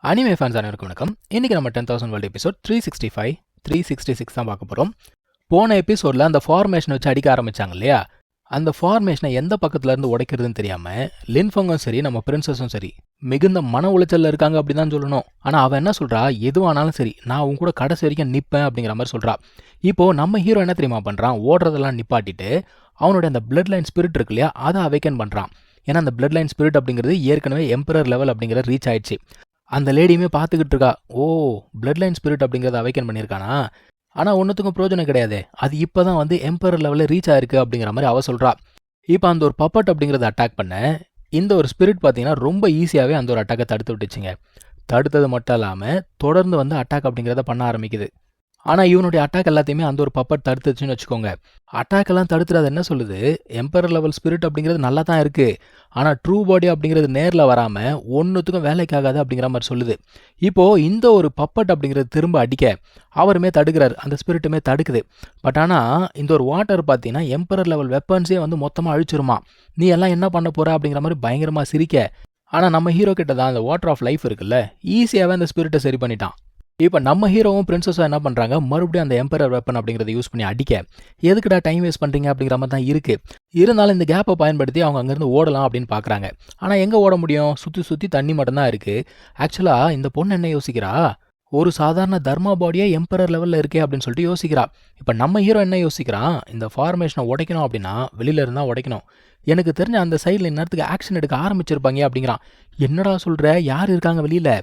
Anime fans அனைவருக்கும் வணக்கம். இன்னைக்கு நம்ம 10,000 வேர்ல்டு எபிசோட் 365, 366 தான் பார்க்க போகிறோம். போன எபிசோடில் அந்த ஃபார்மேஷனை வச்சு அடிக்க ஆரம்பிச்சாங்க இல்லையா, அந்த ஃபார்மேஷனை எந்த பக்கத்துல இருந்து உடைக்கிறதுன்னு தெரியாமல் லின்ஃபங்கும் சரி நம்ம பிரின்சஸும் சரி மிகுந்த மன உளைச்சலில் இருக்காங்க அப்படி தான் சொல்லணும். ஆனால் அவன் என்ன சொல்கிறா, எதுவானாலும் சரி நான் உன் கூட கடைசி வரைக்கும் நிற்பேன் அப்படிங்கிற மாதிரி சொல்கிறா. இப்போது நம்ம ஹீரோ என்ன தெரியுமா பண்ணுறான், ஓடுறதெல்லாம் நிப்பாட்டிட்டு அவனுடைய அந்த பிளட் லைன் ஸ்பிரிட் இருக்கு இல்லையா, அதை அவேக்கன் பண்ணுறான். ஏன்னா அந்த பிளட் லைன் ஸ்பிரிட் அப்படிங்கிறது ஏற்கனவே எம்பரர் லெவல் அப்படிங்கிறது ரீச் ஆயிடுச்சு. அந்த லேடியுமே பார்த்துக்கிட்டு இருக்கா, ஓ பிளட் லைன் ஸ்பிரிட் அப்படிங்கிறத அவைக்கன் பண்ணியிருக்கானா, ஆனால் ஒன்றுத்துக்கும் பிரோஜனம் கிடையாது, அது இப்போ தான் வந்து எம்பரர் லெவலில் ரீச் ஆயிருக்கு அப்படிங்கிற மாதிரி அவ சொல்கிறா. இப்போ அந்த ஒரு பப்பட் அப்படிங்கிறத அட்டாக் பண்ண இந்த ஒரு ஸ்பிரிட் பார்த்தீங்கன்னா ரொம்ப ஈஸியாகவே அந்த ஒரு அட்டாக்கை தடுத்து விட்டுச்சுங்க. தடுத்தது மட்டும் இல்லாமல் தொடர்ந்து வந்து அட்டாக் அப்படிங்கிறத பண்ண ஆரம்பிக்குது. ஆனால் இவனுடைய அட்டாக் எல்லாத்தையுமே அந்த ஒரு பப்பட் தடுத்துச்சுன்னு வச்சுக்கோங்க. அட்டாக் எல்லாம் தடுத்துறது என்ன சொல்லுது, எம்பரர் லெவல் ஸ்பிரிட் அப்படிங்கிறது நல்லா தான் இருக்குது, ஆனால் ட்ரூ பாடி அப்படிங்கிறது நேரில் வராமல் ஒன்றுத்துக்கும் வேலைக்காகாது அப்படிங்கிற மாதிரி சொல்லுது. இப்போது இந்த ஒரு பப்பட் அப்படிங்கிறது திரும்ப அடிக்க அவருமே தடுக்கிறார், அந்த ஸ்பிரிட்டுமே தடுக்குது. பட் ஆனால் இந்த ஒரு வாட்டர் பார்த்தீங்கன்னா எம்பரர் லெவல் வெப்பன்ஸே வந்து மொத்தமாக அழிச்சிருமா. நீ எல்லாம் என்ன பண்ண போகிற அப்படிங்கிற மாதிரி பயங்கரமாக சிரிக்க. ஆனால் நம்ம ஹீரோ கிட்ட தான் அந்த வாட்டர் ஆஃப் லைஃப் இருக்குல்ல, ஈஸியாகவே அந்த ஸ்பிரிட்டை சரி பண்ணிட்டான். இப்போ நம்ம ஹீரோவும் பிரின்சஸும் என்ன பண்ணுறாங்க, மறுபடியும் அந்த எம்பரர் வெப்பன் அப்படிங்கிறத யூஸ் பண்ணி அடிக்க, எதுக்குடா டைம் வேஸ்ட் பண்ணுறீங்க அப்படிங்கிற மாதிரி தான் இருக்குது. இருந்தாலும் இந்த கேப்பை பயன்படுத்தி அவங்க அங்கேருந்து ஓடலாம் அப்படின்னு பார்க்குறாங்க. ஆனால் எங்கே ஓட முடியும், சுற்றி சுற்றி தண்ணி மட்டும்தான் இருக்குது. ஆக்சுவலாக இந்த பொண்ணு என்ன யோசிக்கிறா, ஒரு சாதாரண தர்மா பாடியே எம்பரர் லெவலில் இருக்கே அப்படின்னு சொல்லிட்டு யோசிக்கிறா. இப்போ நம்ம ஹீரோ என்ன யோசிக்கிறான், இந்த ஃபார்மேஷனை உடைக்கணும் அப்படின்னா வெளியில இருந்தால் உடைக்கணும். எனக்கு தெரிஞ்ச அந்த சைடில் இந்நேரத்துக்கு ஆக்ஷன் எடுக்க ஆரம்பிச்சிருப்பாங்க அப்படிங்கிறான். என்னடா சொல்கிற, யார் இருக்காங்க வெளியில்?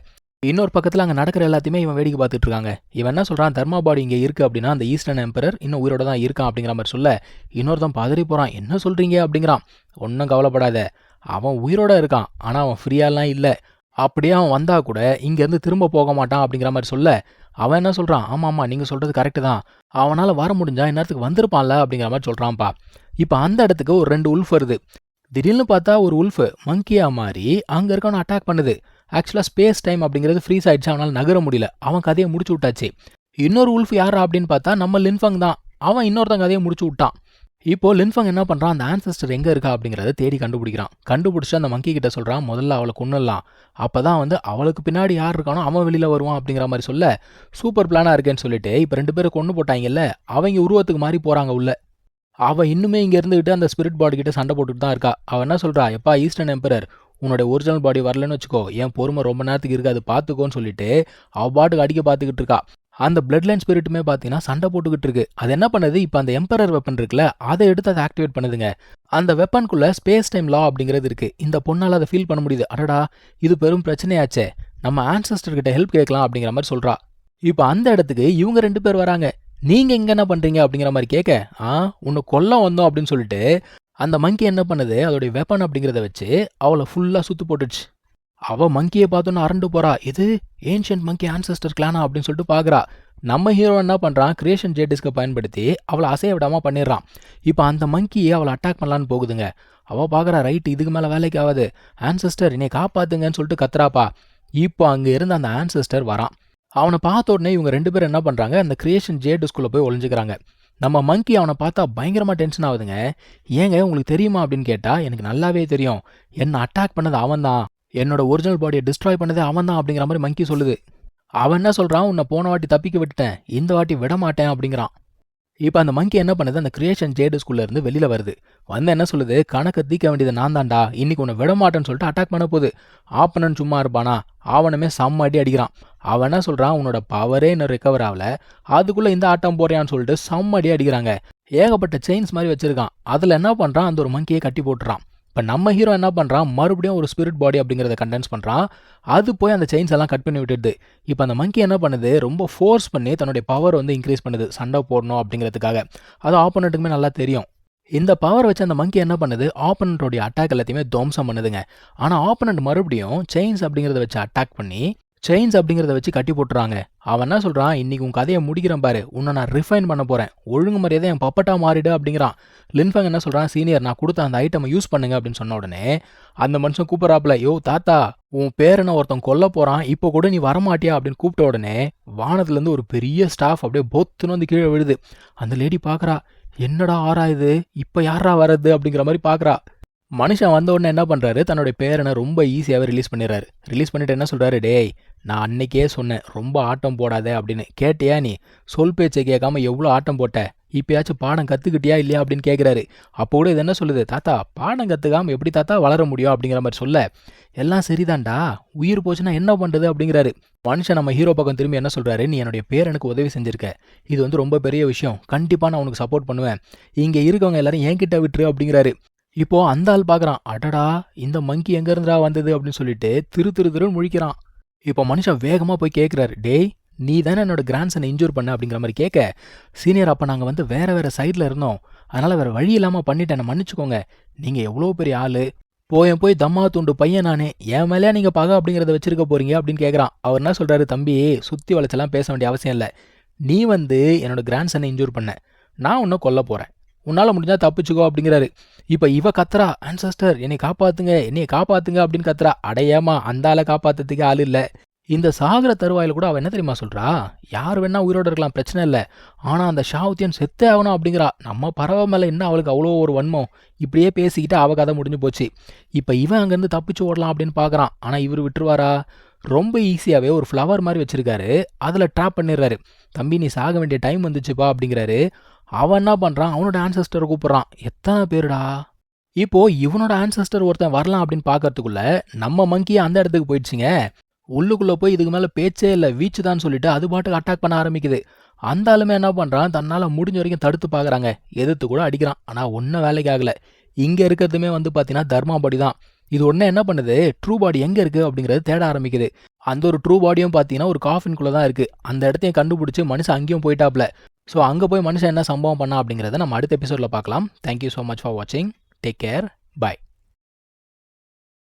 இன்னொரு பக்கத்தில் அங்கே நடக்கிற எல்லாத்தையுமே இவன் வேடிக்கை பார்த்துட்டு இருக்காங்க. இவன் என்ன சொல்கிறான், தர்மா பாடி இங்கே இருக்குது அப்படின்னா அந்த ஈஸ்டர்ன் எம்பரர் இன்னும் உயிரோட தான் இருக்கான் அப்படிங்கிற மாதிரி சொல்ல, இன்னொருத்தன் பதறி போகிறான், என்ன சொல்கிறீங்க அப்படிங்கிறான். ஒன்றும் கவலைப்படாத, அவன் உயிரோட இருக்கான், ஆனால் அவன் ஃப்ரீயாலாம் இல்லை. அப்படியே அவன் வந்தால் கூட இங்கேருந்து திரும்ப போக மாட்டான் அப்படிங்கிற மாதிரி சொல்ல, அவன் என்ன சொல்கிறான், ஆமாம் நீங்கள் சொல்கிறது கரெக்டு தான், அவனால் வர முடிஞ்சா இந்நேரத்துக்கு வந்திருப்பான்ல அப்படிங்கிற மாதிரி சொல்கிறான்ப்பா. இப்போ அந்த இடத்துக்கு ஒரு 2 உல்ஃப் வருது. திடீர்னு பார்த்தா ஒரு உல்ஃபு மங்கியாக மாறி அங்கே இருக்கவனை அட்டாக் பண்ணுது. ஆக்சுவலாக ஸ்பேஸ் டைம் அப்படிங்கிறது ஃப்ரீஸ் ஆயிடுச்சு, அவனால் நகர முடியல, அவன் கதையை முடிச்சு விட்டாச்சு. இன்னொரு உல்ஃப் யாரா அப்படின்னு பார்த்தா நம்ம லின்ஃபங் தான், அவன் இன்னொருத்தன் கதையை முடிச்சு விட்டான். இப்போது லின்ஃபங் என்ன பண்ணுறான், அந்த ஆன்செஸ்டர் எங்கே இருக்கா அப்படிங்கிறத தேடி கண்டுபிடிக்கிறான். கண்டுபிடிச்சி அந்த மங்கி கிட்ட சொல்கிறான், முதல்ல அவளை கொன்னுடலாம், அப்போ தான் வந்து அவளுக்கு பின்னாடி யார் இருக்கானோ அவன் வெளியில் வருவான் அப்படிங்கிற மாதிரி சொல்ல, சூப்பர் பிளானாக இருக்கேன்னு சொல்லிட்டு இப்போ 2 பேரும் கொண்டு போட்டாங்கல்ல, அவங்க உருவத்துக்கு மாறி போகிறாங்க உள்ள. அவள் இன்னுமே இங்கே இருந்துக்கிட்டு அந்த ஸ்பிரிட் பாடி கிட்ட சண்டை போட்டுட்டு தான் இருக்கா. அவள் என்ன சொல்கிறா, எப்பா ஈஸ்டர்ன் எம்பரர் உன்னோட ஒரிஜினல் பாடி வரலன்னு வச்சுக்கோ, என் பொறுமை ரொம்ப நேரத்துக்கு இருக்காது பார்த்துக்கோன்னு சொல்லிட்டு அவள் பாட்டுக்கு அடிக்க பார்த்துக்கிட்டு இருக்கா. அந்த பிளட் லைன் ஸ்பிரிட்டுமே பார்த்தீங்கன்னா சண்டை போட்டுக்கிட்டு இருக்கு. அது என்ன பண்ணுது, இப்போ அந்த எம்பரர் வெப்பன் இருக்குல்ல, அதை எடுத்து அதை ஆக்டிவேட் பண்ணுதுங்க. அந்த வெப்பனுக்குள்ள ஸ்பேஸ் டைம் லா அப்படிங்கிறது இருக்குது. இந்த பொண்ணால் அதை ஃபீல் பண்ண முடியுது. அடடா இது பெரும் பிரச்சனையாச்சே, நம்ம ஆன்செஸ்டர் கிட்ட ஹெல்ப் கேட்கலாம் அப்படிங்கிற மாதிரி சொல்கிறா. இப்போ அந்த இடத்துக்கு இவங்க 2 பேர் வராங்க. நீங்கள் இங்கே என்ன பண்ணுறீங்க அப்படிங்கிற மாதிரி கேட்க, உன்னை கொல்ல வந்தோம் அப்படின்னு சொல்லிட்டு அந்த மங்கி என்ன பண்ணுது, அதோடைய வெப்பன் அப்படிங்கிறத வச்சு அவளை ஃபுல்லாக சுற்று போட்டுடுச்சு. அவள் மங்கியை பார்த்தோன்னு அரண்டு போகிறா, இது ஏன்ஷியன்ட் மங்கி ஆன்செஸ்டர் கிளானா அப்படின்னு சொல்லிட்டு பார்க்குறா. நம்ம ஹீரோ என்ன பண்ணுறான், கிரியேஷன் ஜேடிஸ்கை பயன்படுத்தி அவளை அசைய விடாமல் பண்ணிடுறான். இப்போ அந்த மங்கியை அவளை அட்டாக் பண்ணலான்னு போகுதுங்க. அவள் பார்க்குறா, ரைட் இதுக்கு மேலே வேலைக்கு ஆகாது, ஆன்செஸ்டர் என்னை காப்பாற்றுங்கன்னு சொல்லிட்டு கத்துறாப்பா. இப்போ அங்கே இருந்து அந்த ஆன்செஸ்டர் வரான். அவனை பார்த்த உடனே இவங்க 2 பேரும் என்ன பண்ணுறாங்க, அந்த கிரியேஷன் ஜேடிஸ்குள்ளே போய் ஒளிஞ்சுக்கிறாங்க. நம்ம மங்கி அவனை பார்த்தா பயங்கரமாக டென்ஷன் ஆகுதுங்க. ஏங்க உங்களுக்கு தெரியுமா அப்படின்னு கேட்டால், எனக்கு நல்லாவே தெரியும், என்னை அட்டாக் பண்ணது அவன் தான், என்னோட ஒரிஜினல் பாடியை டிஸ்ட்ராய் பண்ணதே அவன் தான் அப்படிங்கிற மாதிரி மங்கி சொல்லுது. அவன் என்ன சொல்கிறான், உன்னை போன வாட்டி தப்பிக்க விட்டுட்டேன், இந்த வாட்டி விட மாட்டேன் அப்படிங்கிறான். இப்போ அந்த மங்கி என்ன பண்ணுது, அந்த கிரியேஷன் ஜேடிஸ்குள்ளே இருந்து வெளியில் வருது. வந்து என்ன சொல்லுது, கணக்கு தீக்க வேண்டியது நான் தான்டா, இன்னைக்கு உன்னை விட மாட்டேன்னு சொல்லிட்டு அட்டாக் பண்ண போகுது. ஆப்பனன் சும்மா இருப்பானா, அவனுமே செம்ம அடி அடிக்கிறான். அவன் என்ன சொல்கிறான், உன்னோட பவரே இன்னும் ரிகவர் ஆகல, அதுக்குள்ளே இந்த ஆட்டம் போறியான்னு சொல்லிட்டு செம்ம அடி அடிக்கிறாங்க. ஏகப்பட்ட செயின்ஸ் மாதிரி வச்சிருக்கான். அதில் என்ன பண்ணுறான், அந்த ஒரு மங்கியை கட்டி போட்டுறான். இப்போ நம்ம ஹீரோ என்ன பண்ணுறான், மறுபடியும் ஒரு ஸ்பிரிட் பாடி அப்படிங்கிறத கண்டென்ஸ் பண்ணுறான். அது போய் அந்த செயின்ஸ் எல்லாம் கட் பண்ணி விட்டுடுது. இப்போ அந்த மங்கி என்ன பண்ணுது, ரொம்ப ஃபோர்ஸ் பண்ணி தன்னுடைய பவர் வந்து இன்க்ரீஸ் பண்ணுது, சண்டை போடணும் அப்படிங்கிறதுக்காக. அது ஆப்போனண்ட்டுக்குமே நல்லா தெரியும். இந்த பவர் வச்சு அந்த மங்கி என்ன பண்ணுது, ஆப்போனண்ட்டோடைய அட்டாக் எல்லாத்தையுமே துவம்சம் பண்ணுதுங்க. ஆனால் ஆப்போனண்ட் மறுபடியும் செயின்ஸ் அப்படிங்கிறத வச்சு அட்டாக் பண்ணி செயின்ஸ் அப்படிங்கிறத வச்சு கட்டி போட்டுறாங்க. அவன் என்ன சொல்கிறான், இன்னைக்கு உன் கதையை முடிக்கிறேன் பாரு, உன்னை நான் ரிஃபைன் பண்ண போகிறேன், ஒழுங்கு மரியாதை என் பப்பட்டா மாறிடு அப்படிங்கிறான். லின்ஃபங் என்ன சொல்கிறான், சீனியர் நான் கொடுத்த அந்த ஐட்டமை யூஸ் பண்ணுங்க அப்படின்னு சொன்ன உடனே அந்த மனுஷன் கூப்பிட்றாப்புல, யோ தாத்தா உன் பேரனை ஒருத்தன் கொல்ல போகிறான், இப்போ கூட நீ வரமாட்டியா அப்படின்னு கூப்பிட்ட உடனே வானத்துலேருந்து ஒரு பெரிய ஸ்டாஃப் அப்படியே பொத்துன்னு வந்து கீழே விழுது. அந்த லேடி பார்க்குறா, என்னடா ஆறாயுது, இப்போ யாரா வர்றது அப்படிங்கிற மாதிரி பார்க்குறா. மனுஷன் வந்த உடனே என்ன பண்ணுறாரு, தன்னுடைய பேரனை ரொம்ப ஈஸியாகவே ரிலீஸ் பண்ணிடுறாரு. ரிலீஸ் பண்ணிட்டு என்ன சொல்கிறாரு, டேய் நான் அன்னைக்கே சொன்னேன் ரொம்ப ஆட்டம் போடாத அப்படின்னு. கேட்டியா நீ? சொல் பேச்சை கேட்காம எவ்வளோ ஆட்டம் போட்ட? இப்பயாச்சும் பாடம் கற்றுக்கிட்டியா இல்லையா அப்படின்னு கேட்குறாரு. அப்போ கூட இது என்ன சொல்லுது, தாத்தா பாடம் கற்றுக்காம எப்படி தாத்தா வளர முடியும் அப்படிங்கிற மாதிரி சொல்ல, எல்லாம் சரிதான்டா, உயிர் போச்சுன்னா என்ன பண்ணுறது அப்படிங்கிறாரு. மனுஷன் நம்ம ஹீரோ பக்கம் திரும்பி என்ன சொல்கிறாரு, நீ என்னுடைய பேரனுக்கு உதவி செஞ்சிருக்க, இது வந்து ரொம்ப பெரிய விஷயம், கண்டிப்பாக நான் உனக்கு சப்போர்ட் பண்ணுவேன், இங்கே இருக்கவங்க எல்லாரும் என்கிட்ட விட்டுரு அப்படிங்கிறாரு. இப்போ அந்த ஆள் பார்க்குறான், அடடா இந்த மங்கி எங்க இருந்துடா வந்தது அப்படின்னு சொல்லிட்டு திருன்னு முழிக்கிறான். இப்போ மனுஷன் வேகமாக போய் கேட்குறாரு, டேய் நீ தானே என்னோட கிராண்ட்சனை இன்ஜூர் பண்ண அப்படிங்கிற மாதிரி கேட்க, சீனியர் அப்போ நாங்கள் வந்து வேறு சைடில் இருந்தோம், அதனால் வேறு வழி இல்லாமல் பண்ணிட்டேன், மன்னிச்சுக்கோங்க, நீங்கள் எவ்வளோ பெரிய ஆள், போய் தம்மா துண்டு பையன் நானே, என் மேலே நீங்கள் பகை அப்படிங்கிறத வச்சிருக்க போறீங்க அப்படின்னு கேட்குறான். அவர் என்ன சொல்கிறாரு, தம்பி சுற்றி வளைச்செல்லாம் பேச வேண்டிய அவசியம் இல்லை, நீ வந்து என்னோட கிராண்ட்சனை இன்ஜூர் பண்ண, நான் உன்னை கொல்ல போகிறேன், உன்னால் முடிஞ்சால் தப்பிச்சுக்கோ அப்படிங்கிறாரு. இப்போ இவ கத்துறா, ஆன்சஸ்டர் என்னை காப்பாத்துங்க அப்படின்னு கத்துறா. அடையாமா அந்த ஆளை காப்பாற்றுறதுக்கு ஆள் இல்லை. இந்த சாகர தருவாயில் கூட அவள் என்ன தெரியுமா சொல்கிறா, யார் வேணா உயிரோடு இருக்கலாம் பிரச்சனை இல்லை, ஆனால் அந்த ஷாவுத்தியன் செத்தே ஆகணும் அப்படிங்கிறா. நம்ம பறவை மேலே என்ன அவளுக்கு அவ்வளோ ஒரு வன்மம், இப்படியே பேசிக்கிட்டு அவள் கதை முடிஞ்சு போச்சு. இப்போ இவன் அங்கேருந்து தப்பிச்சு ஓடலாம் அப்படின்னு பார்க்குறான். ஆனால் இவர் விட்டுருவாரா? ரொம்ப ஈஸியாகவே ஒரு ஃப்ளவர் மாதிரி வச்சுருக்காரு, அதில் ட்ராப் பண்ணிடுறாரு. தம்பி நீ சாக வேண்டிய டைம் வந்துச்சுப்பா அப்படிங்கிறாரு. அவன் என்ன பண்ணுறான், அவனோட ஆன்சஸ்டரை கூப்பிட்றான். எத்தனை பேருடா! இப்போ இவனோட ஆன்சஸ்டர் ஒருத்தன் வரலாம் அப்படின்னு பார்க்கறதுக்குள்ள நம்ம மங்கி அந்த இடத்துக்கு போயிடுச்சுங்க. உள்ளுக்குள்ளே போய் இதுக்கு மேலே பேச்சே இல்லை, வீச்சு தான் சொல்லிட்டு அது பாட்டுக்கு அட்டாக் பண்ண ஆரம்பிக்குது. அந்த ஆளுமே என்ன பண்ணுறான், தன்னால் முடிஞ்ச வரைக்கும் தடுத்து பார்க்குறாங்க, எதிர்த்து கூட அடிக்கிறான். ஆனால் ஒன்றும் வேலைக்கு ஆகலை. இங்கே இருக்கிறதுமே வந்து பார்த்தீங்கன்னா தர்மா பாடி தான். இது ஒன்று என்ன பண்ணுது, ட்ரூ பாடி எங்கே இருக்குது அப்படிங்கிறது தேட ஆரம்பிக்குது. அந்த ஒரு ட்ரூ பாடியும் பார்த்தீங்கன்னா ஒரு காஃபின்குள்ளே தான் இருக்குது. அந்த இடத்தையும் கண்டுபிடிச்சி மனுஷன் அங்கேயும் போயிட்டாப்ல. ஸோ அங்கே போய் மனுஷன் என்ன சம்பவம் பண்ணா அப்படிங்கிறத நம்ம அடுத்த எபிசோடில் பார்க்கலாம். தேங்க்யூ ஸோ மச் ஃபார் வாட்சிங். Take care. பாய்.